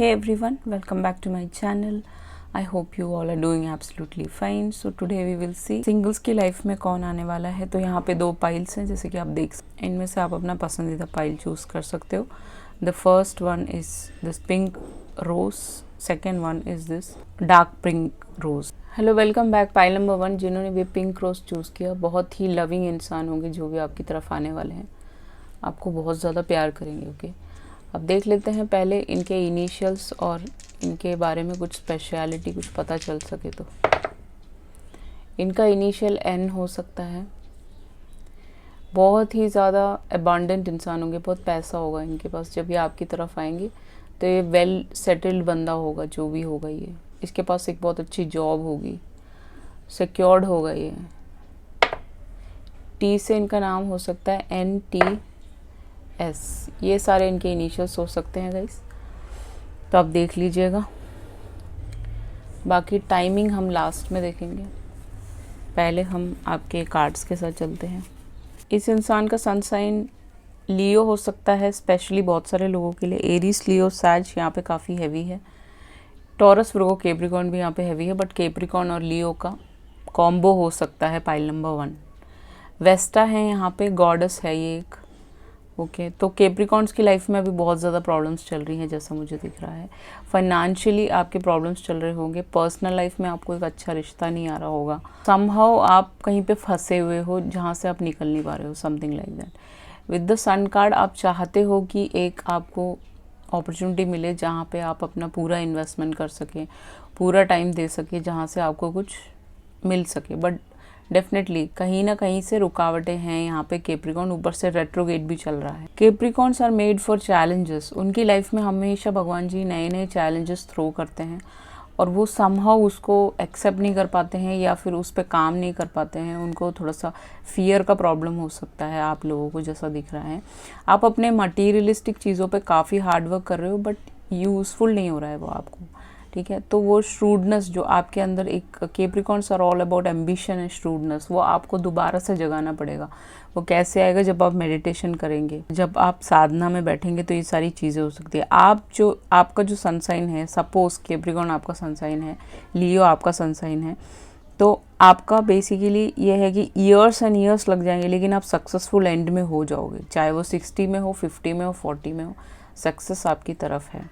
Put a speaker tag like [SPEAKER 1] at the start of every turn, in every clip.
[SPEAKER 1] Hey everyone, welcome back to my channel. I hope you all are doing absolutely fine. So today we will see singles की life में कौन आने वाला है. तो यहाँ पे दो पाइल्स हैं जैसे कि आप देख सकते हैं. इनमें से आप अपना पसंदीदा पाइल चूज़ कर सकते हो. The first one is this pink rose, second one is this dark pink rose. Hello, welcome back. Pile number 1 जिन्होंने भी पिंक रोज चूज़ किया, बहुत ही लविंग इंसान होंगे जो भी आपकी तरफ आने वाले हैं. आपको बहुत ज़्यादा प्यार करेंगे. ओके, अब देख लेते हैं पहले इनके इनिशियल्स और इनके बारे में कुछ स्पेशलिटी कुछ पता चल सके. तो इनका इनिशियल एन हो सकता है. बहुत ही ज़्यादा अबांडेंट इंसान होंगे, बहुत पैसा होगा इनके पास. जब ये आपकी तरफ आएंगे तो ये वेल सेटल्ड बंदा होगा. जो भी होगा ये, इसके पास एक बहुत अच्छी जॉब होगी, सिक्योर्ड होगा ये. टी से इनका नाम हो सकता है NTS. ये सारे इनके इनिशियल्स हो सकते हैं गाइस, तो आप देख लीजिएगा. बाकी टाइमिंग हम लास्ट में देखेंगे. पहले हम आपके कार्ड्स के साथ चलते हैं. इस इंसान का सन साइन लियो हो सकता है, स्पेशली बहुत सारे लोगों के लिए. एरीज, लियो, सैज यहाँ पे काफ़ी हैवी है. टॉरस, वर्गो, कैप्रिकॉर्न भी यहाँ पे हैवी है, बट कैप्रिकॉर्न और लियो का कॉम्बो हो सकता है. पाइल नंबर 1 वेस्टा है यहाँ पे, गॉडेस है ये एक. ओके, तो कैप्रिकॉर्न्स की लाइफ में अभी बहुत ज़्यादा प्रॉब्लम्स चल रही हैं जैसा मुझे दिख रहा है. फाइनेंशियली आपके प्रॉब्लम्स चल रहे होंगे. पर्सनल लाइफ में आपको एक अच्छा रिश्ता नहीं आ रहा होगा. समहाउ आप कहीं पे फंसे हुए हो जहाँ से आप निकल नहीं पा रहे हो, something like that. With the sun card आप चाहते हो कि एक आपको अपॉर्चुनिटी मिले जहाँ पे आप अपना पूरा इन्वेस्टमेंट कर सकें, पूरा टाइम दे सकें, जहाँ से आपको कुछ मिल सके. बट डेफिनेटली कहीं ना कहीं से रुकावटें हैं यहाँ पे. कैप्रिकॉर्न ऊपर से रेट्रोगेट भी चल रहा है. Capricorns are made for challenges. उनकी लाइफ में हमेशा भगवान जी नए नए चैलेंजेस थ्रो करते हैं और वो समहाउ उसको एक्सेप्ट नहीं कर पाते हैं या फिर उस पर काम नहीं कर पाते हैं. उनको थोड़ा सा फियर का प्रॉब्लम हो सकता है आप लोगों को, जैसा दिख रहा है. आप अपने मटीरियलिस्टिक चीज़ों पे काफ़ी हार्ड वर्क कर रहे हो, बट यूज़फुल नहीं हो रहा है वो आपको. ठीक है, तो वो श्रूडनेस जो आपके अंदर एक, Capricorns are all about ambition and shrewdness, वो आपको दोबारा से जगाना पड़ेगा. वो कैसे आएगा? जब आप मेडिटेशन करेंगे, जब आप साधना में बैठेंगे, तो ये सारी चीज़ें हो सकती है. आपका जो सनसाइन है, सपोज कैप्रिकॉर्न आपका सनसाइन है, लियो आपका सनसाइन है, तो आपका बेसिकली ये है कि ईयर्स एंड ईयर्स लग जाएंगे, लेकिन आप सक्सेसफुल एंड में हो जाओगे. चाहे वो 60 में हो, 50 में हो, 40 में हो, सक्सेस आपकी तरफ है.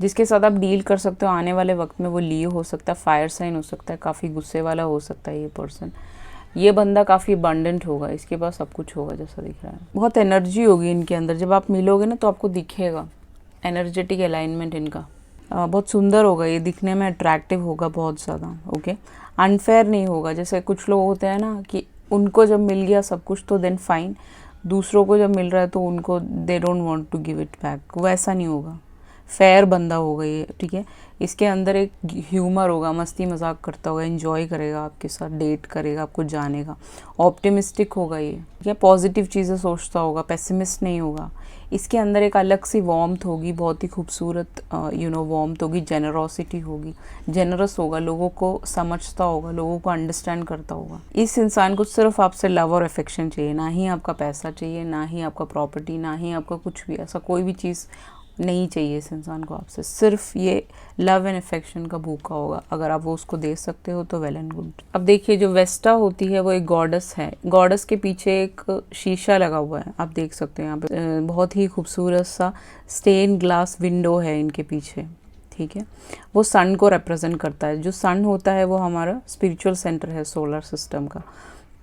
[SPEAKER 1] जिसके साथ आप डील कर सकते हो आने वाले वक्त में, वो लियो हो सकता है, फायर साइन हो सकता है, काफ़ी गुस्से वाला हो सकता है ये पर्सन. ये बंदा काफ़ी अबंडेंट होगा, इसके पास सब कुछ होगा जैसा दिख रहा है. बहुत एनर्जी होगी इनके अंदर. जब आप मिलोगे ना तो आपको दिखेगा एनर्जेटिक अलाइनमेंट इनका. बहुत सुंदर होगा ये, दिखने में अट्रैक्टिव होगा बहुत ज़्यादा. ओके, अनफेयर नहीं होगा. जैसे कुछ लोग होते हैं ना कि उनको जब मिल गया सब कुछ तो देन फाइन, दूसरों को जब मिल रहा है तो उनको they don't want to give it back. वैसा नहीं होगा. फेयर बंदा होगा ये. ठीक है, इसके अंदर एक ह्यूमर होगा, मस्ती मजाक करता होगा, एंजॉय करेगा आपके साथ, डेट करेगा, आपको जानेगा. ऑप्टिमिस्टिक होगा ये. ठीक है, पॉजिटिव चीज़ें सोचता होगा, पेसिमिस्ट नहीं होगा. इसके अंदर एक अलग सी वार्मथ होगी, बहुत ही खूबसूरत वार्मथ होगी. जेनरोसिटी होगी, जेनरस होगा, लोगों को समझता होगा, लोगों को अंडरस्टैंड करता होगा. इस इंसान को सिर्फ आपसे लव और अफेक्शन चाहिए, ना ही आपका पैसा चाहिए, ना ही आपका प्रॉपर्टी, ना ही आपका कुछ भी. ऐसा कोई भी चीज़ नहीं चाहिए इस इंसान को आपसे. सिर्फ ये लव एंड अफेक्शन का भूखा होगा. अगर आप वो उसको दे सकते हो तो वेल एंड गुड. अब देखिए, जो वेस्टा होती है वो एक गॉडेस है. गॉडेस के पीछे एक शीशा लगा हुआ है, आप देख सकते हैं यहाँ पे. बहुत ही खूबसूरत सा स्टेन ग्लास विंडो है इनके पीछे. ठीक है, वो सन को रिप्रेजेंट करता है. जो सन होता है वो हमारा स्पिरिचुअल सेंटर है सोलर सिस्टम का.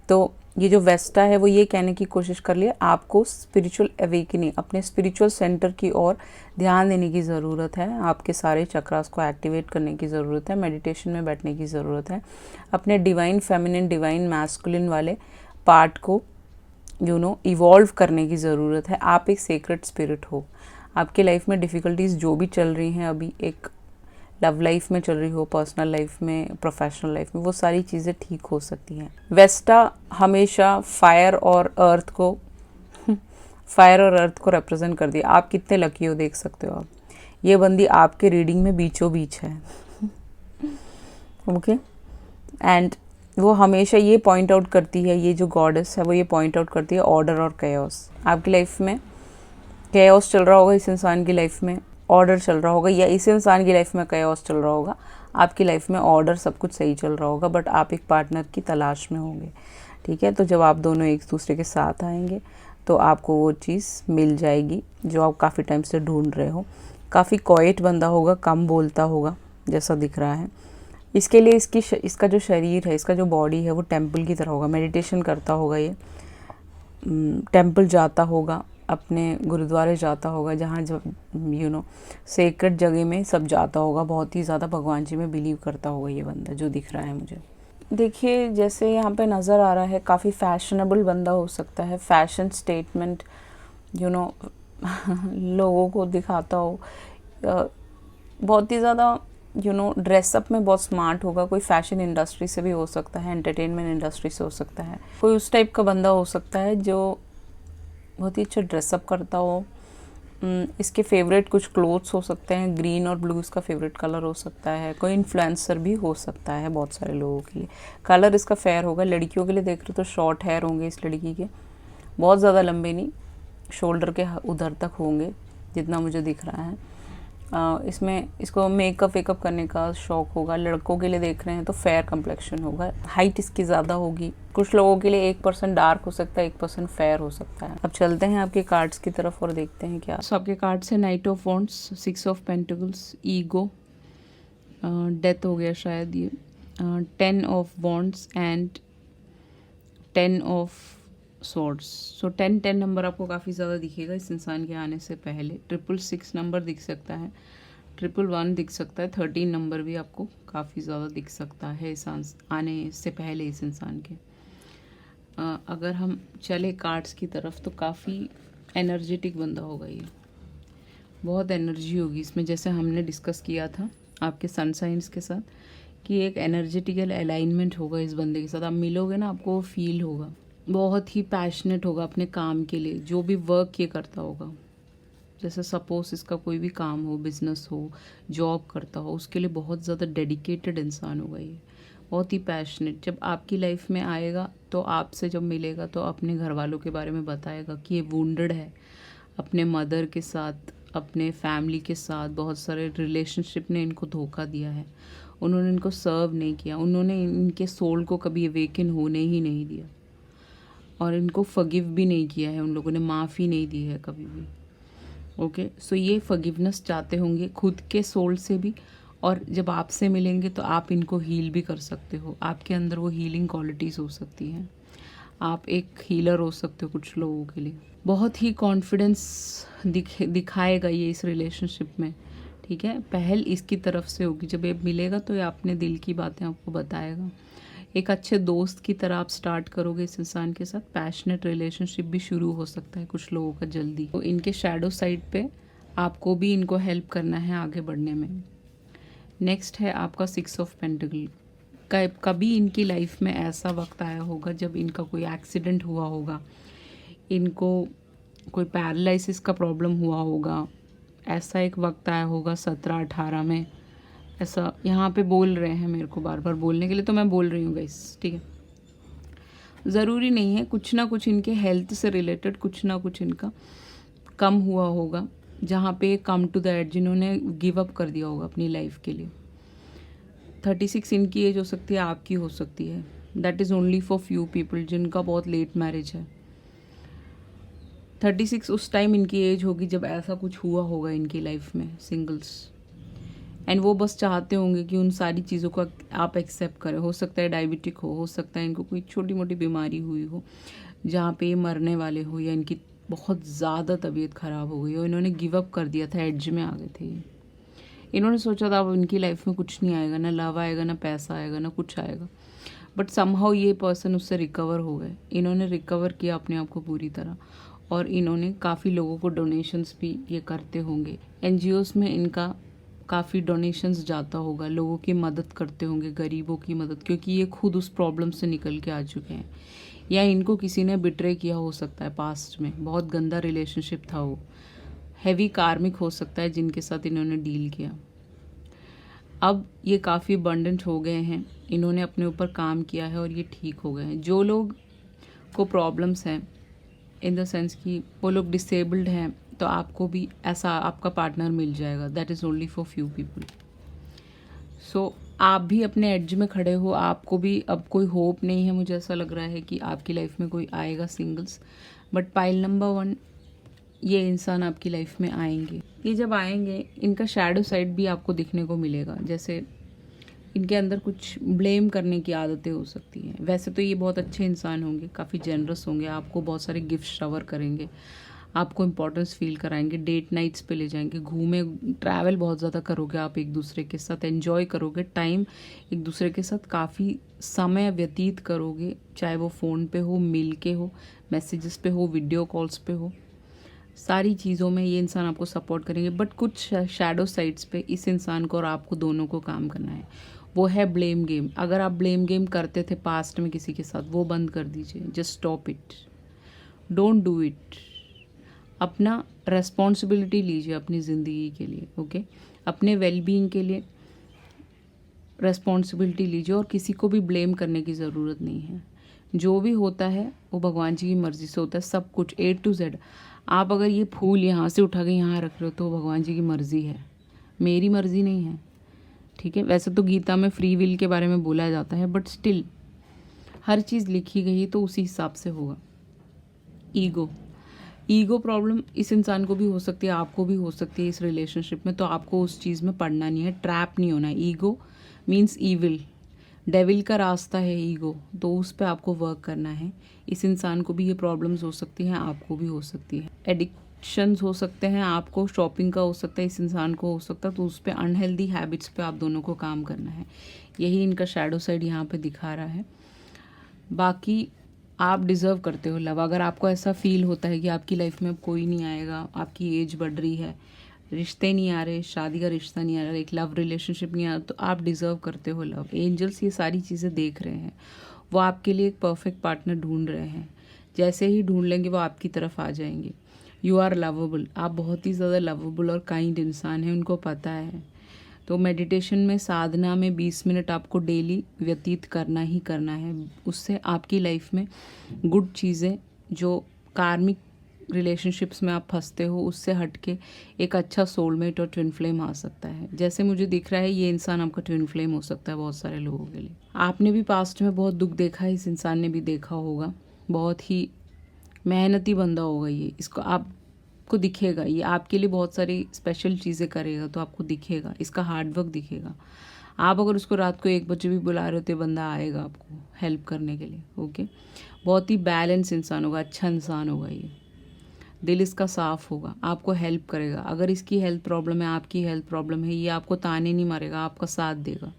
[SPEAKER 1] तो ये जो वेस्टा है वो ये कहने की कोशिश कर लिया, आपको स्पिरिचुअल अवेकनिंग, अपने स्पिरिचुअल सेंटर की ओर ध्यान देने की ज़रूरत है. आपके सारे चक्रास को एक्टिवेट करने की ज़रूरत है. मेडिटेशन में बैठने की ज़रूरत है. अपने डिवाइन फेमिनिन, डिवाइन मैस्कुलिन वाले पार्ट को इवॉल्व करने की ज़रूरत है. आप एक सीक्रेट स्पिरिट हो. आपकी लाइफ में डिफ़िकल्टीज़ जो भी चल रही हैं अभी, एक लव लाइफ में चल रही हो, पर्सनल लाइफ में, प्रोफेशनल लाइफ में, वो सारी चीज़ें ठीक हो सकती हैं. वेस्टा हमेशा फायर और अर्थ को रिप्रेजेंट कर दिया. आप कितने लकी हो देख सकते हो आप. ये बंदी आपके रीडिंग में बीचों बीच है. ओके, एंड वो हमेशा ये पॉइंट आउट करती है, ये जो गॉडेस है वो ये पॉइंट आउट करती है ऑर्डर और कैओस. आपकी लाइफ में कैओस चल रहा होगा इस इंसान की लाइफ में. ऑर्डर चल रहा होगा, या इस इंसान की लाइफ में कैओस चल रहा होगा, आपकी लाइफ में ऑर्डर सब कुछ सही चल रहा होगा, बट आप एक पार्टनर की तलाश में होंगे। ठीक है, तो जब आप दोनों एक दूसरे के साथ आएंगे तो आपको वो चीज़ मिल जाएगी जो आप काफ़ी टाइम से ढूंढ रहे हो। काफ़ी क्वाइट बंदा होगा, कम बोलता होगा जैसा दिख रहा है। इसके लिए इसका जो शरीर है, इसका जो बॉडी है वो टेम्पल की तरह होगा, मेडिटेशन करता होगा, ये टेम्पल जाता होगा, अपने गुरुद्वारे जाता होगा, जहाँ जब सेक्रेट जगह में सब जाता होगा, बहुत ही ज़्यादा भगवान जी में बिलीव करता होगा ये बंदा जो दिख रहा है मुझे। देखिए जैसे यहाँ पे नज़र आ रहा है, काफ़ी फैशनेबल बंदा हो सकता है, फैशन स्टेटमेंट लोगों को दिखाता हो, बहुत ही ज़्यादा ड्रेसअप में बहुत स्मार्ट होगा। कोई फैशन इंडस्ट्री से भी हो सकता है, एंटरटेनमेंट इंडस्ट्री से हो सकता है, कोई उस टाइप का बंदा हो सकता है जो बहुत ही अच्छा ड्रेसअप करता हो। इसके फेवरेट कुछ क्लोथ्स हो सकते हैं, ग्रीन और ब्लू इसका फेवरेट कलर हो सकता है। कोई इन्फ्लुएंसर भी हो सकता है बहुत सारे लोगों के लिए। कलर इसका फेयर होगा। लड़कियों के लिए देख रहे हो तो शॉर्ट हेयर होंगे इस लड़की के, बहुत ज़्यादा लंबे नहीं, शोल्डर के उधर तक होंगे जितना मुझे दिख रहा है। इसमें इसको मेकअप वेकअप करने का शौक होगा। लड़कों के लिए देख रहे हैं तो फेयर कम्प्लेक्शन होगा, हाइट इसकी ज़्यादा होगी। कुछ लोगों के लिए 1% डार्क हो सकता है, 1% फेयर हो सकता है। अब चलते हैं आपके कार्ड्स की तरफ और देखते हैं क्या। सो आपके कार्ड्स है night of wands, 6 of pentacles, ego, death हो गया शायद ये, 10 of wands and 10 of swords. So 10 number आपको काफ़ी ज़्यादा दिखेगा इस इंसान के आने से पहले। 666 नंबर दिख सकता है, 111 दिख सकता है, 13 नंबर भी आपको काफ़ी ज़्यादा दिख सकता है इस आने से पहले इस इंसान के। अगर हम चले कार्ड्स की तरफ तो काफ़ी एनर्जेटिक बंदा होगा ये, बहुत एनर्जी होगी इसमें, जैसे हमने डिस्कस किया था आपके सन साइंस के साथ कि एक एनर्जेटिकल अलाइनमेंट होगा इस बंदे के साथ। आप मिलोगे ना, आपको वो फील होगा। बहुत ही पैशनेट होगा अपने काम के लिए, जो भी वर्क ये करता होगा। जैसे सपोज इसका कोई भी काम हो, बिजनेस हो, जॉब करता हो, उसके लिए बहुत ज़्यादा डेडिकेटेड इंसान होगा ये, बहुत ही पैशनेट। जब आपकी लाइफ में आएगा तो आपसे जब मिलेगा तो अपने घर वालों के बारे में बताएगा कि ये वुंडेड है, अपने मदर के साथ, अपने फैमिली के साथ बहुत सारे रिलेशनशिप ने इनको धोखा दिया है, उन्होंने इनको सर्व नहीं किया, उन्होंने इनके सोल को कभी अवेकन होने ही नहीं दिया, और इनको फगिव भी नहीं किया है, उन लोगों ने माफ़ी नहीं दी है कभी भी। ओके, सो ये फगिवनेस चाहते होंगे खुद के सोल से भी, और जब आपसे मिलेंगे तो आप इनको हील भी कर सकते हो। आपके अंदर वो हीलिंग क्वालिटीज़ हो सकती हैं, आप एक हीलर हो सकते हो कुछ लोगों के लिए। बहुत ही कॉन्फिडेंस दिखाएगा ये इस रिलेशनशिप में। ठीक है, पहल इसकी तरफ से होगी। जब ये मिलेगा तो ये अपने दिल की बातें आपको बताएगा। एक अच्छे दोस्त की तरह आप स्टार्ट करोगे इस इंसान के साथ। पैशनेट रिलेशनशिप भी शुरू हो सकता है कुछ लोगों का जल्दी। तो इनके शैडो साइड पे आपको भी इनको हेल्प करना है आगे बढ़ने में। नेक्स्ट है आपका 6 ऑफ पेंटिकल। कभी इनकी लाइफ में ऐसा वक्त आया होगा जब इनका कोई एक्सीडेंट हुआ होगा, इनको कोई पैरालिसिस का प्रॉब्लम हुआ होगा, ऐसा एक वक्त आया होगा 17-18 में। ऐसा यहाँ पे बोल रहे हैं मेरे को बार बार बोलने के लिए, तो मैं बोल रही हूँ गाइस, ठीक है। ज़रूरी नहीं है, कुछ ना कुछ इनके हेल्थ से रिलेटेड कुछ ना कुछ इनका कम हुआ होगा, जहाँ पे कम टू द एंड, जिन्होंने गिव अप कर दिया होगा अपनी लाइफ के लिए। 36 इनकी एज हो सकती है, आपकी हो सकती है। That is only for few people जिनका बहुत लेट मैरिज है। 36 उस टाइम इनकी एज होगी जब ऐसा कुछ हुआ होगा इनकी लाइफ में, सिंगल्स। एंड वो बस चाहते होंगे कि उन सारी चीज़ों को आप एक्सेप्ट करें। हो सकता है डायबिटिक हो सकता है इनको कोई छोटी मोटी बीमारी हुई हो जहाँ पे ये मरने वाले हो, या इनकी बहुत ज़्यादा तबीयत ख़राब हो गई हो, इन्होंने गिव अप कर दिया था, एड्ज में आ गए थे। इन्होंने सोचा था अब इनकी लाइफ में कुछ नहीं आएगा, ना लव आएगा, ना पैसा आएगा, ना कुछ आएगा। बट समहाउ ये पर्सन उससे रिकवर हो गए। इन्होंने रिकवर किया अपने आप को पूरी तरह, और इन्होंने काफ़ी लोगों को डोनेशंस भी ये करते होंगे। NGOs में इनका काफ़ी डोनेशंस जाता होगा, लोगों की मदद करते होंगे, गरीबों की मदद, क्योंकि ये खुद उस प्रॉब्लम से निकल के आ चुके हैं। या इनको किसी ने बिट्रे किया हो सकता है पास्ट में, बहुत गंदा रिलेशनशिप था वो, हैवी कार्मिक हो सकता है जिनके साथ इन्होंने डील किया। अब ये काफ़ी अबंडेंट हो गए हैं, इन्होंने अपने ऊपर काम किया है और ये ठीक हो गए हैं। जो लोग को प्रॉब्लम्स हैं इन द सेंस कि वो लोग डिसेबल्ड हैं तो आपको भी ऐसा आपका पार्टनर मिल जाएगा। That is only for few people. So आप भी अपने एड्ज में खड़े हो, आपको भी अब कोई होप नहीं है। मुझे ऐसा लग रहा है कि आपकी लाइफ में कोई आएगा सिंगल्स, बट पाइल नंबर 1 ये इंसान आपकी लाइफ में आएंगे। ये जब आएंगे इनका शैडो साइड भी आपको दिखने को मिलेगा, जैसे इनके अंदर कुछ ब्लेम करने की आदतें हो सकती हैं। वैसे तो ये बहुत अच्छे इंसान होंगे, काफ़ी जेनरस होंगे, आपको बहुत सारे गिफ्ट शावर करेंगे, आपको इम्पोर्टेंस फील कराएंगे, डेट नाइट्स पे ले जाएंगे, घूमे ट्रैवल बहुत ज़्यादा करोगे आप एक दूसरे के साथ, एंजॉय करोगे टाइम, एक दूसरे के साथ काफ़ी समय व्यतीत करोगे, चाहे वो फ़ोन पे हो, मिल के हो, मैसेजेस पे हो, वीडियो कॉल्स पे हो, सारी चीज़ों में ये इंसान आपको सपोर्ट करेंगे। बट कुछ शैडो साइड्स पे इस इंसान को और आपको दोनों को काम करना है। वो है ब्लेम गेम। अगर आप ब्लेम गेम करते थे पास्ट में किसी के साथ, वो बंद कर दीजिए। Just stop it, don't do it. अपना रेस्पॉन्सिबिलिटी लीजिए अपनी ज़िंदगी के लिए, ओके? अपने वेलबींग के लिए रेस्पॉन्सिबिलिटी लीजिए और किसी को भी ब्लेम करने की ज़रूरत नहीं है। जो भी होता है वो भगवान जी की मर्ज़ी से होता है, सब कुछ A to Z। आप अगर ये फूल यहाँ से उठा के यहाँ रख रहे हो तो भगवान जी की मर्ज़ी है, मेरी मर्ज़ी नहीं है, ठीक है? वैसे तो गीता में फ्री विल के बारे में बोला जाता है, बट स्टिल हर चीज़ लिखी गई तो उसी हिसाब से होगा। ईगो प्रॉब्लम इस इंसान को भी हो सकती है, आपको भी हो सकती है इस रिलेशनशिप में, तो आपको उस चीज़ में पड़ना नहीं है, ट्रैप नहीं होना है। ईगो मीन्स ईविल, डेविल का रास्ता है ईगो, तो उस पर आपको वर्क करना है। इस इंसान को भी ये प्रॉब्लम्स हो सकती हैं, आपको भी हो सकती है। एडिक्शंस हो सकते हैं, आपको शॉपिंग का हो सकता है, इस इंसान को हो सकता है, तो उस पर अनहेल्दी हैबिट्स पे आप दोनों को काम करना है। यही इनका शैडो साइड यहाँ पे दिखा रहा है। बाकी आप डिज़र्व करते हो लव। अगर आपको ऐसा फील होता है कि आपकी लाइफ में अब कोई नहीं आएगा, आपकी एज बढ़ रही है, रिश्ते नहीं आ रहे, शादी का रिश्ता नहीं आ रहा, एक लव रिलेशनशिप नहीं आ रहा, तो आप डिज़र्व करते हो लव। एंजल्स ये सारी चीज़ें देख रहे हैं, वो आपके लिए एक परफेक्ट पार्टनर ढूंढ रहे हैं। जैसे ही ढूंढ लेंगे वो आपकी तरफ आ जाएंगे। यू आर लवेबल, आप बहुत ही ज़्यादा लवेबल और काइंड इंसान हैं, उनको पता है। तो मेडिटेशन में, साधना में 20 मिनट आपको डेली व्यतीत करना ही करना है। उससे आपकी लाइफ में गुड चीज़ें, जो कार्मिक रिलेशनशिप्स में आप फंसते हो, उससे हटके एक अच्छा सोलमेट और ट्विन फ्लेम आ सकता है। जैसे मुझे दिख रहा है ये इंसान आपका ट्विन फ्लेम हो सकता है बहुत सारे लोगों के लिए। आपने भी पास्ट में बहुत दुख देखा है, इस इंसान ने भी देखा होगा। बहुत ही मेहनती बंदा होगा ये, इसको आपको दिखेगा, ये आपके लिए बहुत सारी स्पेशल चीज़ें करेगा, तो आपको दिखेगा, इसका हार्डवर्क दिखेगा। आप अगर उसको रात को 1 बजे भी बुला रहे हो तो बंदा आएगा आपको हेल्प करने के लिए, ओके? बहुत ही बैलेंस इंसान होगा, अच्छा इंसान होगा ये। दिल इसका साफ होगा, आपको हेल्प करेगा। अगर इसकी हेल्थ प्रॉब्लम है, आपकी हेल्थ प्रॉब्लम है, ये आपको ताने नहीं मारेगा, आपका साथ देगा।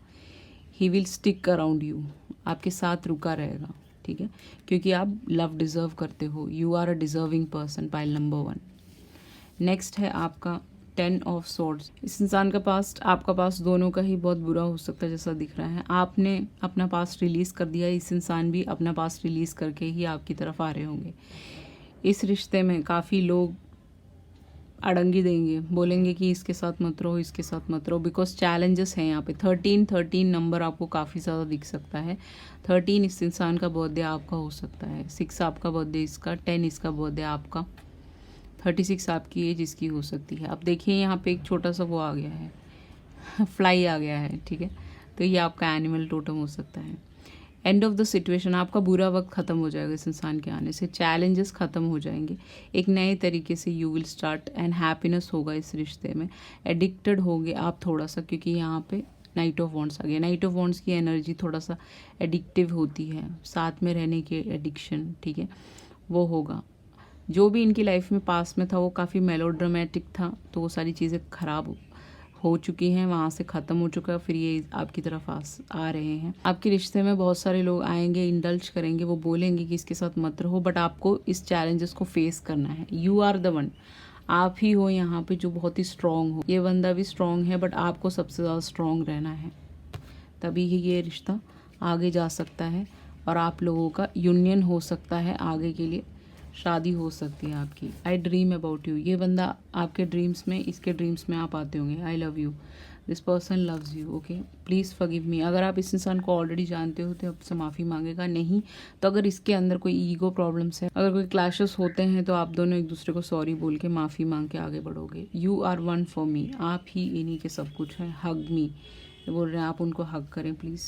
[SPEAKER 1] He will stick around you, आपके साथ रुका रहेगा, ठीक है? क्योंकि आप लव डिज़र्व करते हो, you are a deserving person. Pile number 1। Next है आपका 10 ऑफ सॉर्ड्स। इस इंसान का पास्ट, आपका पास्ट दोनों का ही बहुत बुरा हो सकता है जैसा दिख रहा है। आपने अपना पास्ट रिलीज़ कर दिया, इस इंसान भी अपना पास्ट रिलीज़ करके ही आपकी तरफ आ रहे होंगे। इस रिश्ते में काफ़ी लोग अड़ंगी देंगे, बोलेंगे कि इसके साथ मत रहो, इसके साथ मत रहो, बिकॉज चैलेंजेस हैं यहाँ पे। 13 नंबर आपको काफ़ी ज़्यादा दिख सकता है। 13 इस इंसान का बर्थडे आपका हो सकता है, 6 आपका बर्थडे इसका, 10 इसका बर्थडे आपका, 36 आपकी एज इसकी हो सकती है। अब देखिए यहाँ पे एक छोटा सा वो आ गया है फ्लाई आ गया है, ठीक है? तो ये आपका एनिमल टोटम हो सकता है। एंड ऑफ द सिचुएशन, आपका बुरा वक्त ख़त्म हो जाएगा इस इंसान के आने से, चैलेंजेस ख़त्म हो जाएंगे, एक नए तरीके से you will start and happiness होगा इस रिश्ते में। एडिक्टेड होगे आप थोड़ा सा, क्योंकि यहाँ पे नाइट ऑफ वॉन्ड्स आ गया। नाइट ऑफ वॉन्ड्स की एनर्जी थोड़ा सा एडिक्टिव होती है, साथ में रहने की एडिक्शन, ठीक है? वो होगा। जो भी इनकी लाइफ में पास में था वो काफ़ी मेलोड्रामेटिक था, तो वो सारी चीज़ें ख़राब हो चुकी हैं, वहाँ से ख़त्म हो चुका है, फिर ये आपकी तरफ आ रहे हैं। आपके रिश्ते में बहुत सारे लोग आएंगे, इंडल्ज करेंगे, वो बोलेंगे कि इसके साथ मत रहो, बट आपको इस चैलेंजेस को फेस करना है। यू आर द वन, आप ही हो यहाँ पे जो बहुत ही स्ट्रॉन्ग हो। ये बंदा भी स्ट्रॉन्ग है, बट आपको सबसे ज़्यादा स्ट्रॉन्ग रहना है, तभी ही ये रिश्ता आगे जा सकता है और आप लोगों का यूनियन हो सकता है, आगे के लिए शादी हो सकती है आपकी। आई ड्रीम अबाउट यू, ये बंदा आपके ड्रीम्स में, इसके ड्रीम्स में आप आते होंगे। I love you, this person loves you, okay, please forgive me. अगर आप इस इंसान को ऑलरेडी जानते हो तो आपसे माफ़ी मांगेगा, नहीं तो अगर इसके अंदर कोई ईगो प्रॉब्लम्स है, अगर कोई क्लैशेस होते हैं तो आप दोनों एक दूसरे को सॉरी बोल के माफ़ी मांग के आगे बढ़ोगे। You are one for me, आप ही इन्हीं के सब कुछ हैं। हग मी बोल रहे हैं, आप उनको हग करें प्लीज़।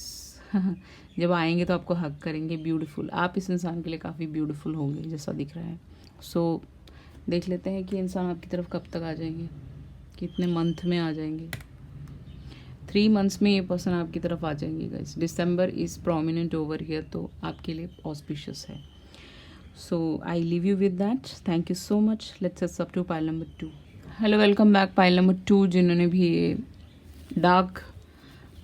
[SPEAKER 1] जब आएंगे तो आपको हग करेंगे। ब्यूटीफुल, आप इस इंसान के लिए काफ़ी ब्यूटीफुल होंगे जैसा दिख रहा है। सो देख लेते हैं कि इंसान आपकी तरफ कब तक आ जाएंगे, कितने मंथ में आ जाएंगे। 3 मंथ्स में ये पर्सन आपकी तरफ आ जाएंगे guys. December is prominent over here, तो आपके लिए ऑस्पिशियस है। So I leave you with that. Thank you so much. Let's up to pile number 2। Hello, welcome back pile number 2, जिन्होंने भी डार्क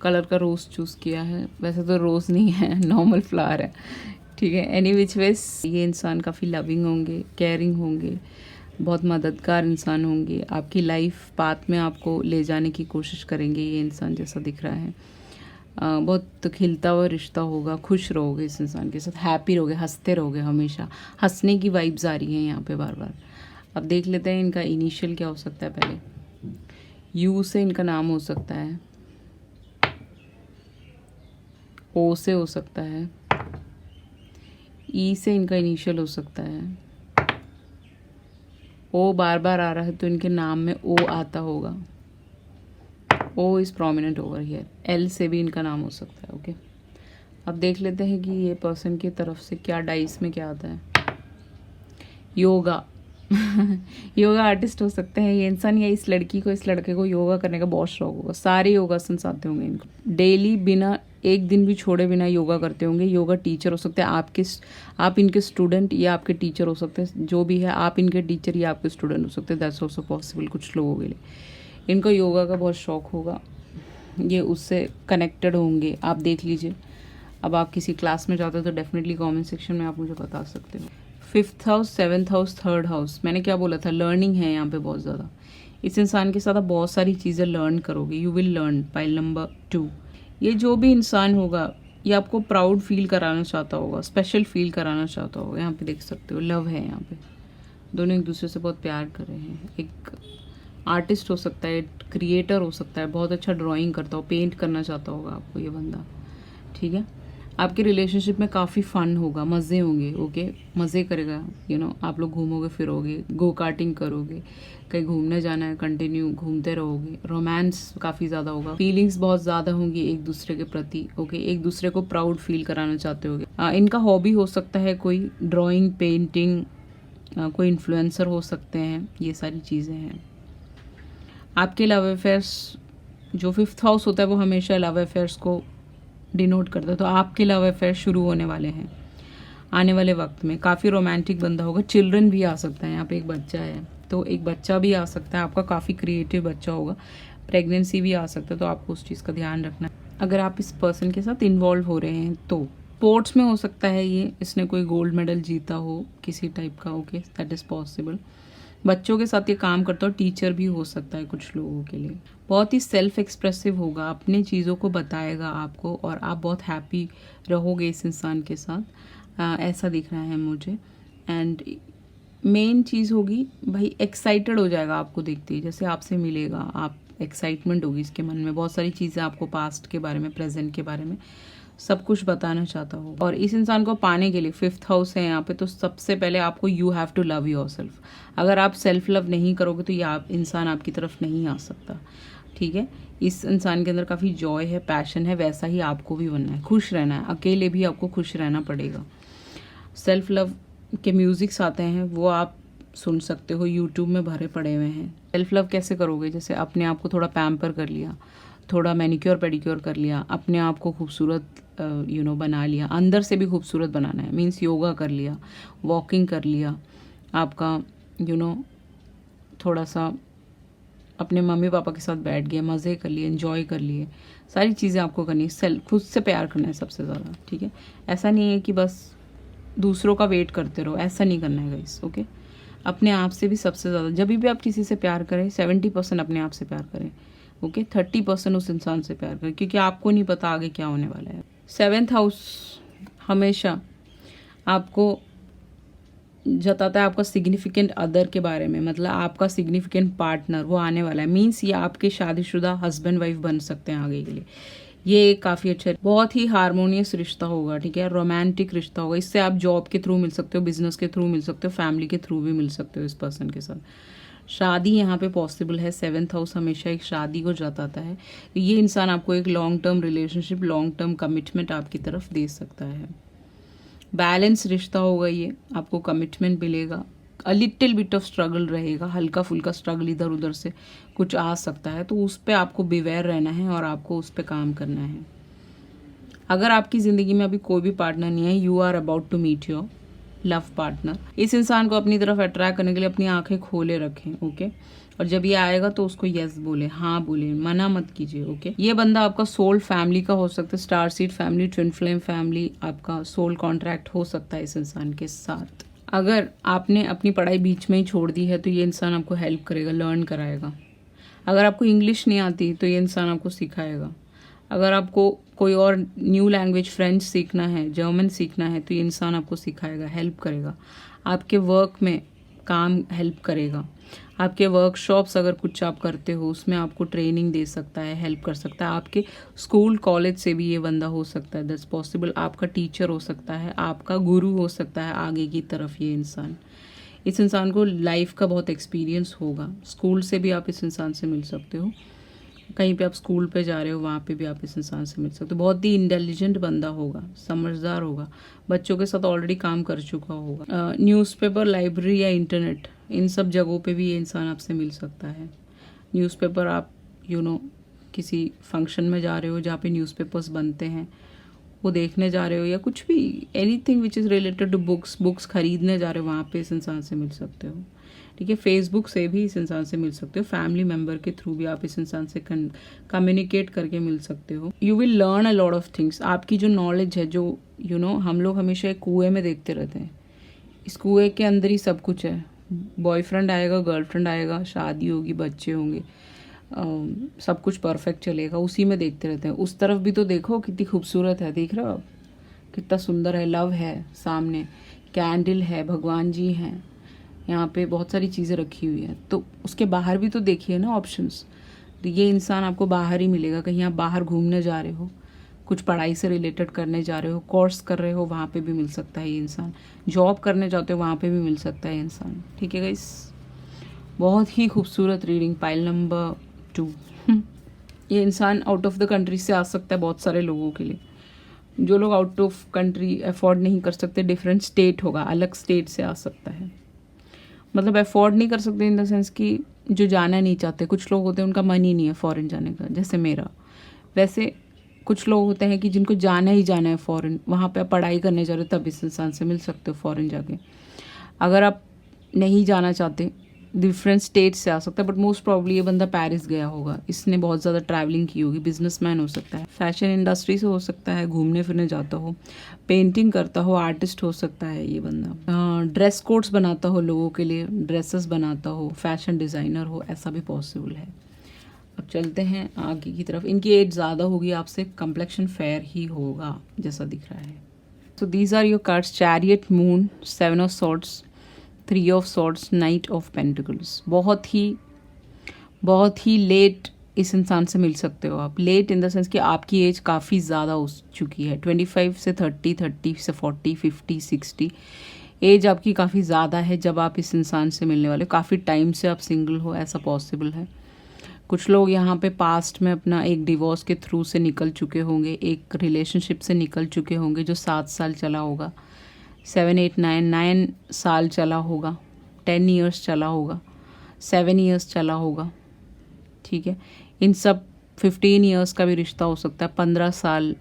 [SPEAKER 1] कलर का रोज़ चूज़ किया है। वैसे तो रोज़ नहीं है, नॉर्मल फ्लावर है, ठीक है। एनी विच वेज ये इंसान काफ़ी लविंग होंगे, केयरिंग होंगे, बहुत मददगार इंसान होंगे। आपकी लाइफ पाथ में आपको ले जाने की कोशिश करेंगे ये इंसान, जैसा दिख रहा है। बहुत खिलता हुआ रिश्ता होगा, खुश रहोगे इस इंसान के साथ, हैप्पी रहोगे, हंसते रहोगे हमेशा। हंसने की वाइब्स आ रही हैं यहाँ पे बार बार। अब देख लेते हैं इनका इनिशियल क्या हो सकता है। पहले यू से इनका नाम हो सकता है, ओ से हो सकता है, ई से इनका इनिशियल हो सकता है। ओ बार बार आ रहा है तो इनके नाम में ओ आता होगा। O is prominent over here. L से भी इनका नाम हो सकता है, ओके। अब देख लेते हैं कि ये पर्सन की तरफ से क्या डाइस में क्या आता है। योगा योगा आर्टिस्ट हो सकते हैं ये इंसान, या इस लड़की को, इस लड़के को योगा करने का बहुत शौक होगा। सारे योगासन्स आते होंगे इनको। डेली बिना एक दिन भी छोड़े बिना योगा करते होंगे। योगा टीचर हो सकते हैं आप इनके स्टूडेंट या आपके टीचर हो सकते हैं। जो भी है, आप इनके टीचर या आपके स्टूडेंट हो सकते हैं। दैट्स ऑल्सो पॉसिबल कुछ लोगों के लिए। इनको योगा का बहुत शौक होगा, ये उससे कनेक्टेड होंगे। आप देख लीजिए, अब आप किसी क्लास में जाते हो तो डेफिनेटली कमेंट सेक्शन में आप मुझे बता सकते हो। 5th house, 7th house, 3rd house, मैंने क्या बोला था, लर्निंग है यहाँ पे बहुत ज़्यादा। इस इंसान के साथ आप बहुत सारी चीज़ें लर्न करोगे। You will learn. Pile number 2, ये जो भी इंसान होगा ये आपको प्राउड फील कराना चाहता होगा, स्पेशल फील कराना चाहता होगा। यहाँ पे देख सकते हो लव है यहाँ पे, दोनों एक दूसरे से बहुत प्यार कर रहे हैं। एक आर्टिस्ट हो सकता है, क्रिएटर हो सकता है, बहुत अच्छा ड्राइंग करता हो, पेंट करना चाहता होगा आपको ये बंदा, ठीक है। आपके रिलेशनशिप में काफ़ी फन होगा, मज़े होंगे, ओके, मज़े करेगा, आप लोग घूमोगे फिरोगे, गो कार्टिंग करोगे, कहीं घूमने जाना है कंटिन्यू घूमते रहोगे। रोमांस काफ़ी ज़्यादा होगा, फीलिंग्स बहुत ज़्यादा होंगी एक दूसरे के प्रति, ओके, एक दूसरे को प्राउड फील कराना चाहते होगे। इनका हॉबी हो सकता है कोई ड्राइंग, पेंटिंग, कोई इन्फ्लुएंसर हो सकते हैं, ये सारी चीज़ें हैं। आपके लव अफेयर्स, जो 5th हाउस होता है वो हमेशा लव अफेयर्स को डिनोट करता है, तो आपके लव अफेयर शुरू होने वाले हैं आने वाले वक्त में। काफ़ी रोमांटिक बंदा होगा। चिल्ड्रन भी आ सकता है, यहाँ पे एक बच्चा है तो एक बच्चा भी आ सकता है आपका, काफ़ी क्रिएटिव बच्चा होगा। प्रेगनेंसी भी आ सकता है, तो आपको उस चीज़ का ध्यान रखना है अगर आप इस पर्सन के साथ इन्वॉल्व हो रहे हैं तो। स्पोर्ट्स में हो सकता है ये, इसने कोई गोल्ड मेडल जीता हो किसी टाइप का, ओके, दैट इज़ पॉसिबल। बच्चों के साथ ये काम करता हो, टीचर भी हो सकता है कुछ लोगों के लिए। बहुत ही सेल्फ एक्सप्रेसिव होगा, अपनी चीज़ों को बताएगा आपको, और आप बहुत हैप्पी रहोगे इस इंसान के साथ, ऐसा दिख रहा है मुझे। एंड मेन चीज़ होगी भाई, एक्साइटेड हो जाएगा आपको देखते ही, जैसे आपसे मिलेगा, आप एक्साइटमेंट होगी इसके मन में। बहुत सारी चीज़ें आपको पास्ट के बारे में, प्रेजेंट के बारे में सब कुछ बताना चाहता हो। और इस इंसान को पाने के लिए 5th हाउस है यहाँ पे, तो सबसे पहले आपको you have to love yourself. अगर आप सेल्फ लव नहीं करोगे तो ये इंसान आपकी तरफ नहीं आ सकता, ठीक है। इस इंसान के अंदर काफ़ी जॉय है, पैशन है, वैसा ही आपको भी बनना है, खुश रहना है। अकेले भी आपको खुश रहना पड़ेगा। सेल्फ लव के म्यूज़िक्स आते हैं, वो आप सुन सकते हो, यूट्यूब में भरे पड़े हुए हैं। सेल्फ लव कैसे करोगे, जैसे अपने आप को थोड़ा पैम्पर कर लिया, थोड़ा मैनिक्योर पेडिक्योर कर लिया, अपने आप को खूबसूरत बना लिया, अंदर से भी खूबसूरत बनाना है। मीन्स योगा कर लिया, वॉकिंग कर लिया, आपका थोड़ा सा अपने मम्मी पापा के साथ बैठ गए, मज़े कर लिए, एंजॉय कर लिए, सारी चीज़ें आपको करनी है। खुद से प्यार करना है सबसे ज़्यादा, ठीक है। ऐसा नहीं है कि बस दूसरों का वेट करते रहो, ऐसा नहीं करना है गाइस, ओके। अपने आप से भी सबसे ज़्यादा, जब भी आप किसी से प्यार करें 70% अपने आप से प्यार करें, ओके। 30% उस इंसान से प्यार करें, क्योंकि आपको नहीं पता आगे क्या होने वाला है। 7th हाउस हमेशा आपको जताता है आपका सिग्निफिकेंट अदर के बारे में, मतलब आपका सिग्निफिकेंट पार्टनर वो आने वाला है। मीन्स ये आपके शादीशुदा हस्बैंड वाइफ बन सकते हैं आगे के लिए। ये काफ़ी अच्छा है, बहुत ही हारमोनियस रिश्ता होगा, ठीक है, रोमांटिक रिश्ता होगा। इससे आप जॉब के थ्रू मिल सकते हो, बिजनेस के थ्रू मिल सकते हो, फैमिली के थ्रू भी मिल सकते हो इस पर्सन के साथ। शादी यहाँ पे पॉसिबल है। 7th हाउस हमेशा एक शादी को जताता है। ये इंसान आपको एक long term relationship, long term commitment आपकी तरफ दे सकता है। बैलेंस रिश्ता होगा ये, आपको कमिटमेंट मिलेगा, a little bit of struggle रहेगा, हल्का फुल्का स्ट्रगल इधर उधर से कुछ आ सकता है, तो उस पर आपको बिवेयर रहना है और आपको उस पर काम करना है। अगर आपकी ज़िंदगी में अभी कोई भी पार्टनर नहीं है, you are about to meet your love partner. इस इंसान को अपनी तरफ अट्रैक्ट करने के लिए अपनी आंखें खोले रखें, ओके। और जब ये आएगा तो उसको यस बोले, हाँ बोले, मना मत कीजिए, ओके। ये बंदा आपका सोल फैमिली का हो सकता है, star seed family, twin flame family, आपका सोल कॉन्ट्रैक्ट हो सकता है इस इंसान के साथ। अगर आपने अपनी पढ़ाई बीच में ही छोड़ दी है तो ये इंसान आपको हेल्प करेगा, लर्न कराएगा। अगर आपको इंग्लिश नहीं आती तो ये इंसान आपको सिखाएगा। अगर आपको कोई और न्यू लैंग्वेज, फ्रेंच सीखना है, जर्मन सीखना है, तो ये इंसान आपको सिखाएगा, हेल्प करेगा। आपके वर्क में काम हेल्प करेगा। आपके वर्कशॉप्स अगर कुछ आप करते हो उसमें आपको ट्रेनिंग दे सकता है, हेल्प कर सकता है। आपके स्कूल कॉलेज से भी ये बंदा हो सकता है, दैट्स पॉसिबल। आपका टीचर हो सकता है, आपका गुरु हो सकता है आगे की तरफ ये इंसान। इस इंसान को लाइफ का बहुत एक्सपीरियंस होगा। स्कूल से भी आप इस इंसान से मिल सकते हो, कहीं पे आप स्कूल पे जा रहे हो वहाँ पे भी आप इस इंसान से मिल सकते हो। बहुत ही इंटेलिजेंट बंदा होगा, समझदार होगा, बच्चों के साथ ऑलरेडी काम कर चुका होगा। न्यूज़पेपर, लाइब्रेरी या इंटरनेट, इन सब जगहों पे भी ये इंसान आपसे मिल सकता है। न्यूज़पेपर आप किसी फंक्शन में जा रहे हो जहाँ पे न्यूज़पेपर्स बनते हैं, वो देखने जा रहे हो, या कुछ भी anything which is related to books खरीदने जा रहे हो, वहाँ पे इस इंसान से मिल सकते हो, ठीक है। फेसबुक से भी इस इंसान से मिल सकते हो, फैमिली मेम्बर के थ्रू भी आप इस इंसान से कम्युनिकेट करके मिल सकते हो। You will learn a lot of things. आपकी जो नॉलेज है, जो हम लोग हमेशा एक कुएं में देखते रहते हैं, इस कुएं के अंदर ही सब कुछ है। बॉयफ्रेंड आएगा, गर्लफ्रेंड आएगा, शादी होगी, बच्चे होंगे, सब कुछ परफेक्ट चलेगा, उसी में देखते रहते हैं। उस तरफ भी तो देखो कितनी खूबसूरत है, देख रहे हो आप कितना सुंदर है। लव है सामने, कैंडल है, भगवान जी हैं, यहाँ पे बहुत सारी चीज़ें रखी हुई है। तो उसके बाहर भी तो देखिए ना ऑप्शंस। तो ये इंसान आपको बाहर ही मिलेगा। कहीं आप बाहर घूमने जा रहे हो, कुछ पढ़ाई से रिलेटेड करने जा रहे हो, कोर्स कर रहे हो, वहाँ पे भी मिल सकता है ये इंसान। जॉब करने जाते हो वहाँ पे भी मिल सकता है इंसान, ठीक है गाइस। बहुत ही खूबसूरत रीडिंग, पाइल नंबर 2। ये इंसान आउट ऑफ द कंट्री से आ सकता है बहुत सारे लोगों के लिए। जो लोग आउट ऑफ कंट्री अफोर्ड नहीं कर सकते, डिफरेंट स्टेट होगा, अलग स्टेट से आ सकता है। मतलब अफोर्ड नहीं कर सकते इन द सेंस कि जो जाना नहीं चाहते। कुछ लोग होते हैं उनका मन ही नहीं है फॉरेन जाने का, जैसे मेरा। वैसे कुछ लोग होते हैं कि जिनको जाना ही जाना है फॉरेन, वहाँ पे आप पढ़ाई करने जा रहे हो, तब इस इंसान से मिल सकते हो फॉरेन जाके। अगर आप नहीं जाना चाहते, डिफरेंट स्टेट से आ सकता है, बट मोस्ट प्रॉब्ली ये बंदा पेरिस गया होगा, इसने बहुत ज़्यादा ट्रैवलिंग की होगी, बिजनेसमैन हो सकता है, फैशन इंडस्ट्री से हो सकता है, घूमने फिरने जाता हो, पेंटिंग करता हो, आर्टिस्ट हो सकता है ये बंदा, ड्रेस कोड्स बनाता हो लोगों के लिए, ड्रेसेस बनाता हो, फैशन डिज़ाइनर हो, ऐसा भी पॉसिबल है। अब चलते हैं आगे की तरफ। इनकी एज ज़्यादा होगी आपसे, कम्प्लेक्शन फेयर ही होगा जैसा दिख रहा है। So these are your cards, chariot, moon, 7 of swords, 3 of swords, knight of pentacles. बहुत ही लेट इस इंसान से मिल सकते हो आप। लेट इन द सेंस कि आपकी एज काफ़ी ज़्यादा हो चुकी है, 25 से 30, 30 से 40, 50, 60। एज आपकी काफ़ी ज़्यादा है जब आप इस इंसान से मिलने वाले हो। काफ़ी टाइम से आप सिंगल हो, ऐसा पॉसिबल है। कुछ लोग यहाँ पे पास्ट में अपना एक डिवोर्स के थ्रू से निकल चुके होंगे, एक रिलेशनशिप से निकल चुके होंगे जो 7 साल चला होगा, 7, 8, 9 साल चला होगा, 10 ईयर्स चला होगा, 7 ईयर्स चला होगा, ठीक है। इन सब 15 ईयर्स का भी रिश्ता हो सकता है, 15 साल,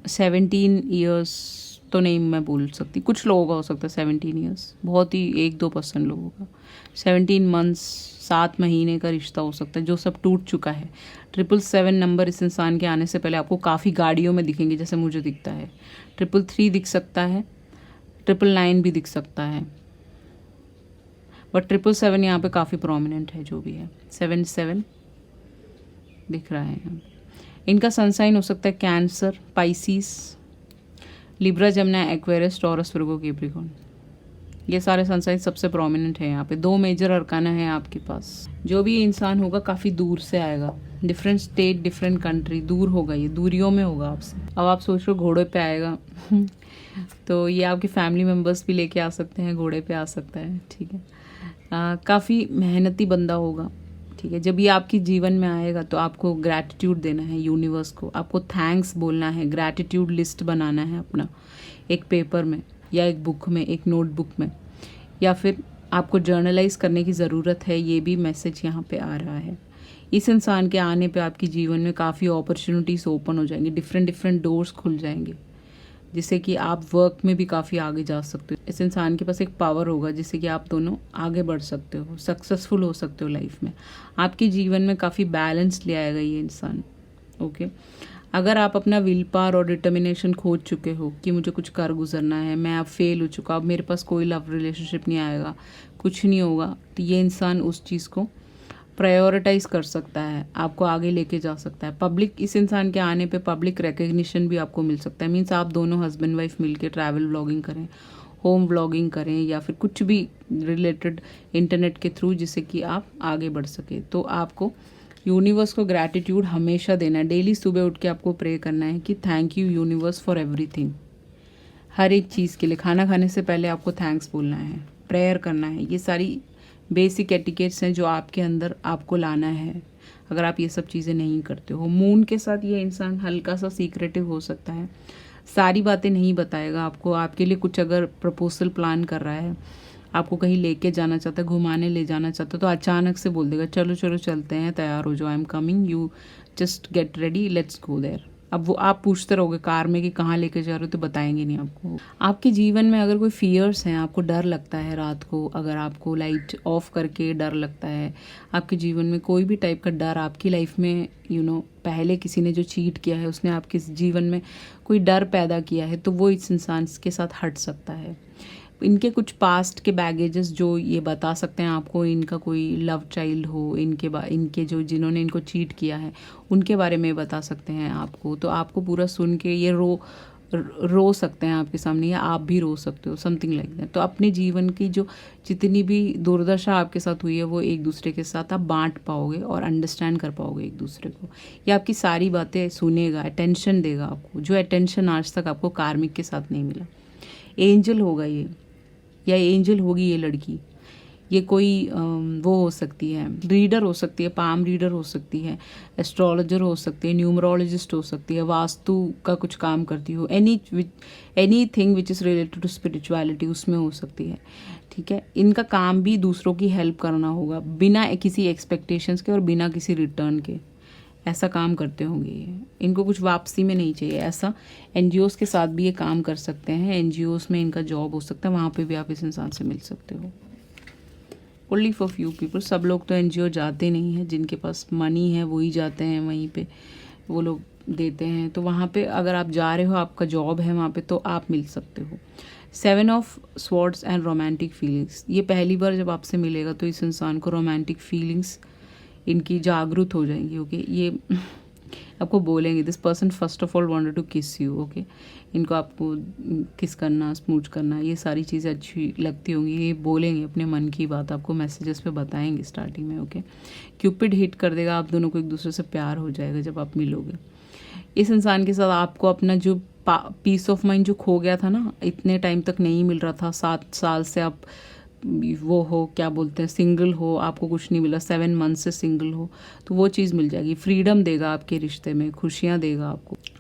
[SPEAKER 1] 17 ईयर्स तो नहीं मैं बोल सकती, कुछ लोगों का हो सकता है 17 ईयर्स, बहुत ही 1-2% लोगों का। 17 मंथ्स, 7 महीने का रिश्ता हो सकता है जो सब टूट चुका है। 777 नंबर इस इंसान के आने से पहले आपको काफ़ी गाड़ियों में दिखेंगे, जैसे मुझे दिखता है। 333 दिख सकता है, 999 भी दिख सकता है, बट 777 यहाँ पे काफ़ी प्रोमिनेंट है। जो भी है 77 दिख रहा है यहाँ पे। इनका सनसाइन हो सकता है कैंसर, पाइसिस, लिब्रा, जमुना, एक्वेरियस, टॉरस, वर्गो, कैप्रिकॉर्न, ये सारे सन साइन सबसे प्रोमिनेंट है यहाँ पे। 2 मेजर अरकाना है आपके पास। जो भी इंसान होगा काफ़ी दूर से आएगा, डिफरेंट स्टेट, डिफरेंट कंट्री, दूर होगा, ये दूरियों में होगा आपसे। अब आप सोच रहे हो घोड़े पे आएगा तो ये आपके फैमिली मेम्बर्स भी लेके आ सकते हैं, घोड़े पे आ सकता है, ठीक है। काफ़ी मेहनती बंदा होगा, ठीक है। जब ये आपके जीवन में आएगा तो आपको ग्रैटिट्यूड देना है यूनिवर्स को, आपको थैंक्स बोलना है, ग्रैटिट्यूड लिस्ट बनाना है अपना एक पेपर में या एक बुक में, एक नोटबुक में, या फिर आपको जर्नलाइज करने की ज़रूरत है। ये भी मैसेज यहाँ पे आ रहा है। इस इंसान के आने पे आपके जीवन में काफ़ी अपॉर्चुनिटीज़ ओपन हो जाएंगी, डिफरेंट डोर्स खुल जाएंगे, जिससे कि आप वर्क में भी काफ़ी आगे जा सकते हो। इस इंसान के पास एक पावर होगा जिससे कि आप दोनों आगे बढ़ सकते हो, सक्सेसफुल हो सकते हो लाइफ में। आपके जीवन में काफ़ी बैलेंस ले आएगा ये इंसान, ओके। अगर आप अपना विल पावर और डिटर्मिनेशन खोज चुके हो कि मुझे कुछ कर गुजरना है, मैं अब फेल हो चुका, अब मेरे पास कोई लव रिलेशनशिप नहीं आएगा, कुछ नहीं होगा, तो ये इंसान उस चीज़ को प्रायोरिटाइज कर सकता है, आपको आगे लेके जा सकता है। पब्लिक, इस इंसान के आने पे पब्लिक रिकग्निशन भी आपको मिल सकता है। मीन्स आप दोनों हस्बैंड वाइफ मिलके ट्रैवल व्लॉगिंग करें, होम व्लॉगिंग करें, या फिर कुछ भी रिलेटेड इंटरनेट के थ्रू, जिससे कि आप आगे बढ़ सके। तो आपको यूनिवर्स को ग्रैटिट्यूड हमेशा देना है। डेली सुबह उठ के आपको प्रे करना है कि thank you universe for everything, हर एक चीज़ के लिए। खाना खाने से पहले आपको थैंक्स बोलना है, प्रेयर करना है। ये सारी बेसिक एटिकेट्स हैं जो आपके अंदर आपको लाना है, अगर आप ये सब चीज़ें नहीं करते हो। मून के साथ ये इंसान हल्का सा सीक्रेटिव हो सकता है, सारी बातें नहीं बताएगा आपको। आपके लिए कुछ अगर प्रपोजल प्लान कर रहा है, आपको कहीं लेके जाना चाहता है, घुमाने ले जाना चाहता है, तो अचानक से बोल देगा चलो चलो चलते हैं, तैयार हो जाओ, I am coming, you just get ready, let's go there. अब वो आप पूछते रहोगे कार में कि कहाँ लेके जा रहे हो, तो बताएंगे नहीं आपको। आपके जीवन में अगर कोई फियर्स हैं, आपको डर लगता है रात को, अगर आपको लाइट ऑफ करके डर लगता है, आपके जीवन में कोई भी टाइप का डर आपकी लाइफ में पहले किसी ने जो चीट किया है, उसने आपके जीवन में कोई डर पैदा किया है, तो वो इस इंसान के साथ हट सकता है। इनके कुछ पास्ट के बैगेजेस जो ये बता सकते हैं आपको, इनका कोई लव चाइल्ड हो, इनके जो जिन्होंने इनको चीट किया है उनके बारे में बता सकते हैं आपको। तो आपको पूरा सुन के ये रो सकते हैं आपके सामने, या आप भी रो सकते हो, समथिंग लाइक दैट। तो अपने जीवन की जो जितनी भी दुर्दशा आपके साथ हुई है वो एक दूसरे के साथ आप बांट पाओगे और अंडरस्टैंड कर पाओगे एक दूसरे को। ये आपकी सारी बातें सुनेगा, अटेंशन देगा आपको, जो अटेंशन आज तक आपको कार्मिक के साथ नहीं मिला। एंजल होगा ये, या एंजल होगी ये लड़की। ये कोई वो हो सकती है, रीडर हो सकती है, पाम रीडर हो सकती है, एस्ट्रोलॉजर हो सकती है, न्यूमरोलॉजिस्ट हो सकती है, वास्तु का कुछ काम करती हो, anything which is related to spirituality, उसमें हो सकती है, ठीक है। इनका काम भी दूसरों की हेल्प करना होगा, बिना किसी एक्सपेक्टेशंस के और बिना किसी रिटर्न के, ऐसा काम करते होंगे ये। इनको कुछ वापसी में नहीं चाहिए। ऐसा एनजीओज़ के साथ भी ये काम कर सकते हैं, एनजीओज़ में इनका जॉब हो सकता है, वहाँ पे भी आप इस इंसान से मिल सकते हो। ओनली फॉर फ्यू पीपल, सब लोग तो एनजीओ जाते नहीं हैं, जिनके पास मनी है वही जाते हैं, वहीं पे वो लोग देते हैं। तो वहाँ पे अगर आप जा रहे हो, आपका जॉब है वहाँ पे, तो आप मिल सकते हो। 7 of swords and romantic feelings, ये पहली बार जब आपसे मिलेगा तो इस इंसान को रोमांटिक फीलिंग्स इनकी जागरूक हो जाएंगी, ओके। ये आपको बोलेंगे, this person first of all wanted to kiss you, okay. इनको आपको किस करना, स्मूच करना, ये सारी चीज़ें अच्छी लगती होंगी। ये बोलेंगे अपने मन की बात, आपको मैसेजेस पे बताएंगे स्टार्टिंग में, ओके। क्यूपिड हिट कर देगा, आप दोनों को एक दूसरे से प्यार हो जाएगा जब आप मिलोगे। इस इंसान के साथ आपको अपना जो पीस ऑफ माइंड जो खो गया था ना, इतने टाइम तक नहीं मिल रहा था, 7 साल से आप वो हो, क्या बोलते हैं, सिंगल हो, आपको कुछ नहीं मिला, 7 मंथ से सिंगल हो, तो वो चीज़ मिल जाएगी। फ्रीडम देगा आपके रिश्ते में, खुशियाँ देगा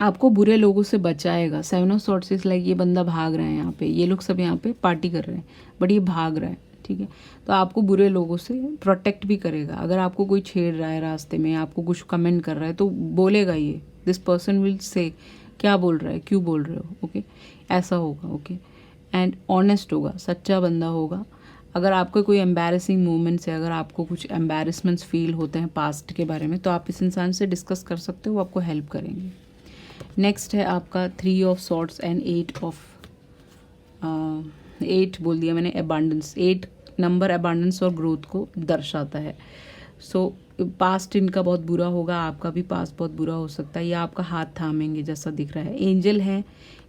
[SPEAKER 1] आपको बुरे लोगों से बचाएगा। 7 ऑफ सॉर्ड्स इज लाइक ये बंदा भाग रहा है यहाँ पे, ये लोग सब यहाँ पे पार्टी कर रहे हैं बट ये भाग रहा है, ठीक है। तो आपको बुरे लोगों से प्रोटेक्ट भी करेगा। अगर आपको कोई छेड़ रहा है रास्ते में, आपको कुछ कमेंट कर रहा है, तो बोलेगा ये, दिस पर्सन विल से क्या बोल रहा है, क्यों बोल रहे हो, ओके। ऐसा होगा, ओके। एंड ऑनेस्ट होगा, सच्चा बंदा होगा। अगर आपको कोई एम्बैरेसिंग मोमेंट्स है, अगर आपको कुछ एम्बैरेसमेंट्स फील होते हैं पास्ट के बारे में, तो आप इस इंसान से डिस्कस कर सकते हो, वो आपको हेल्प करेंगे। नेक्स्ट है आपका 3 ऑफ सॉर्ड्स एंड 8 बोल दिया मैंने, अबांडेंस। 8 नंबर अबांडेंस और ग्रोथ को दर्शाता है। सो पास्ट इनका बहुत बुरा होगा, आपका भी पास्ट बहुत बुरा हो सकता है, या आपका हाथ थामेंगे जैसा दिख रहा है। एंजल है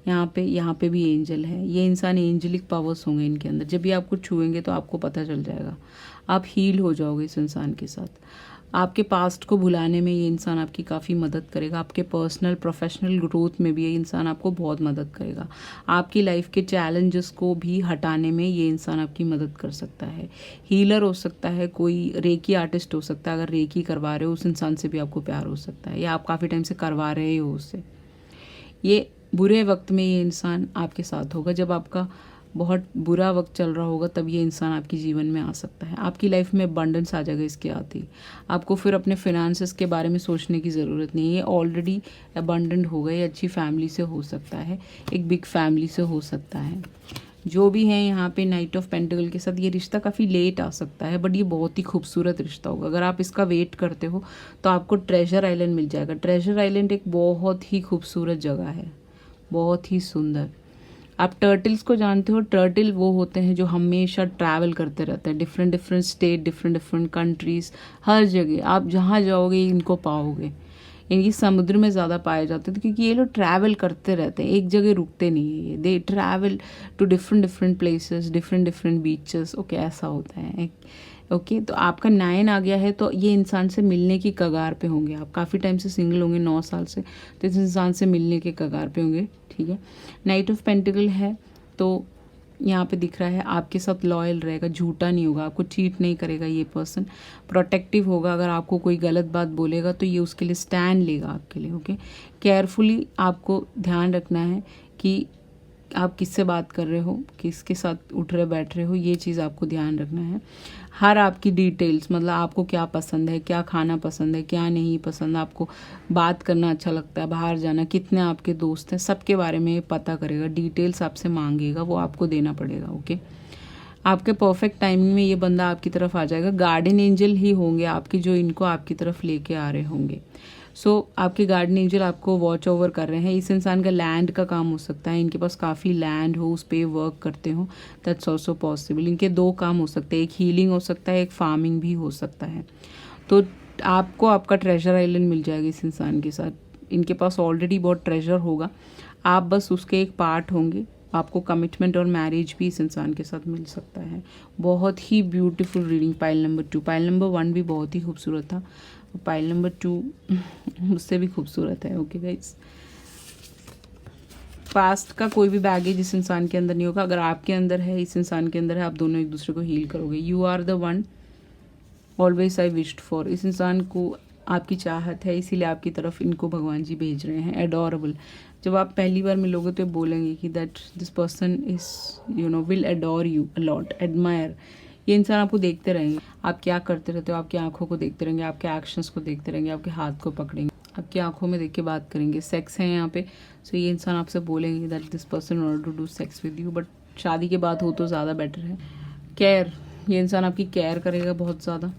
[SPEAKER 1] यहाँ पे भी एंजल है। ये इंसान एंजलिक पावर्स होंगे इनके अंदर। जब भी आपको छुएंगे तो आपको पता चल जाएगा, आप हील हो जाओगे इस इंसान के साथ। आपके पास्ट को भुलाने में ये इंसान आपकी काफ़ी मदद करेगा। आपके पर्सनल प्रोफेशनल ग्रोथ में भी ये इंसान आपको बहुत मदद करेगा। आपकी लाइफ के चैलेंजेस को भी हटाने में ये इंसान आपकी मदद कर सकता है। हीलर हो सकता है, कोई रेकी आर्टिस्ट हो सकता है। अगर रेकी करवा रहे हो उस इंसान से भी आपको प्यार हो सकता है, या आप काफ़ी टाइम से करवा रहे हो उससे। ये बुरे वक्त में ये इंसान आपके साथ होगा। जब आपका बहुत बुरा वक्त चल रहा होगा तब ये इंसान आपके जीवन में आ सकता है। आपकी लाइफ में अबंडेंस आ जाएगा इसके आते ही। आपको फिर अपने फिनेंसेस के बारे में सोचने की ज़रूरत नहीं है। ये ऑलरेडी अबंडेंट होगा। ये अच्छी फैमिली से हो सकता है, एक बिग फैमिली से हो सकता है। जो भी है यहाँ पे नाइट ऑफ पेंटिकल के साथ, ये रिश्ता काफ़ी लेट आ सकता है, बट ये बहुत ही खूबसूरत रिश्ता होगा। अगर आप इसका वेट करते हो तो आपको ट्रेजर आइलैंड मिल जाएगा। ट्रेजर आइलैंड एक बहुत ही खूबसूरत जगह है, बहुत ही सुंदर। आप टर्टल्स को जानते हो। टर्टल वो होते हैं जो हमेशा ट्रैवल करते रहते हैं, different different state, different different countries. हर जगह आप जहाँ जाओगे इनको पाओगे। इनकी समुद्र में ज़्यादा पाए जाते हैं क्योंकि ये लोग ट्रैवल करते रहते हैं, एक जगह रुकते नहीं है ये। They travel to different different places, different different beaches. Okay, ऐसा होता है। ओके, तो आपका 9 आ गया है तो ये इंसान से मिलने की कगार पे होंगे। आप काफ़ी टाइम से सिंगल होंगे, 9 साल से, तो इस इंसान से मिलने के कगार पे होंगे। ठीक है, नाइट ऑफ पेंटिकल है तो यहाँ पे दिख रहा है आपके साथ लॉयल रहेगा, झूठा नहीं होगा, आपको चीट नहीं करेगा। ये पर्सन प्रोटेक्टिव होगा। अगर आपको कोई गलत बात बोलेगा तो ये उसके लिए स्टैंड लेगा आपके लिए। ओके, केयरफुली आपको ध्यान रखना है कि आप किससे बात कर रहे हो, किसके साथ उठ रहे बैठ रहे हो, ये चीज़ आपको ध्यान रखना है। हर आपकी डिटेल्स, मतलब आपको क्या पसंद है, क्या खाना पसंद है, क्या नहीं पसंद, आपको बात करना अच्छा लगता है, बाहर जाना, कितने आपके दोस्त हैं, सबके बारे में पता करेगा। डिटेल्स आपसे मांगेगा, वो आपको देना पड़ेगा। ओके, आपके परफेक्ट टाइमिंग में ये बंदा आपकी तरफ आ जाएगा। गार्डन एंजल ही होंगे आपके जो इनको आपकी तरफ लेके आ रहे होंगे। सो आपके गार्डन एंजल आपको वॉच ओवर कर रहे हैं। इस इंसान का लैंड का काम हो सकता है, इनके पास काफ़ी लैंड हो, उस पर वर्क करते हो, दैट्स ऑल्सो पॉसिबल। इनके 2 काम हो सकते हैं, एक हीलिंग हो सकता है, एक फार्मिंग भी हो सकता है। तो आपको आपका ट्रेजर आइलैंड मिल जाएगा इस इंसान के साथ। इनके पास ऑलरेडी बहुत ट्रेजर होगा, आप बस उसके एक पार्ट होंगे। आपको कमिटमेंट और मैरिज भी इस इंसान के साथ मिल सकता है। बहुत ही beautiful reading. Pile number 2, pile number 1 भी बहुत ही खूबसूरत था, पाइल नंबर 2 उससे भी खूबसूरत है। ओके गाइस, पास्ट का कोई भी बैगेज इस इंसान के अंदर नहीं होगा। अगर आपके अंदर है, इस इंसान के अंदर है, आप दोनों एक दूसरे को हील करोगे। You are the one always I wished for. इस इंसान को आपकी चाहत है, इसीलिए आपकी तरफ इनको भगवान जी भेज रहे हैं। एडोरेबल। जब आप पहली बार मिलोगे तो बोलेंगे कि that this person is will adore you a lot, admire. ये इंसान आपको देखते रहेंगे, आप क्या करते रहते हो, आपकी आंखों को देखते रहेंगे, आपके एक्शंस को देखते रहेंगे, आपके हाथ को पकड़ेंगे, आपकी आंखों में देख के बात करेंगे। सेक्स है यहाँ पे, सो ये इंसान आपसे बोलेंगे that this person want to do sex with you, but शादी के बाद हो तो ज़्यादा बेटर है। केयर, ये इंसान आपकी केयर करेगा बहुत ज़्यादा।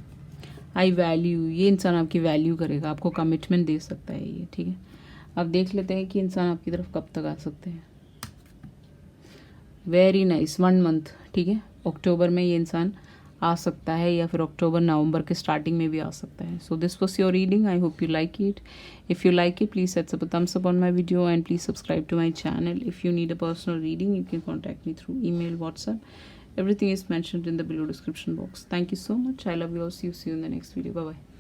[SPEAKER 1] आई वैल्यू, ये इंसान आपकी वैल्यू करेगा, आपको कमिटमेंट दे सकता है ये। ठीक है, अब देख लेते हैं कि इंसान आपकी तरफ कब तक आ सकते हैं। Very nice, 1 month. ठीक है, अक्टूबर में ये इंसान आ सकता है, या फिर अक्टूबर नवंबर के स्टार्टिंग में भी आ सकता है। So this was your reading, I hope you like it. If you like it, please set a thumbs up on my video and please subscribe to my channel. If you need a personal reading, you can contact me through email, WhatsApp. Everything is mentioned in the below description box. Thank you so much. I love you all. See you in the next video. Bye bye.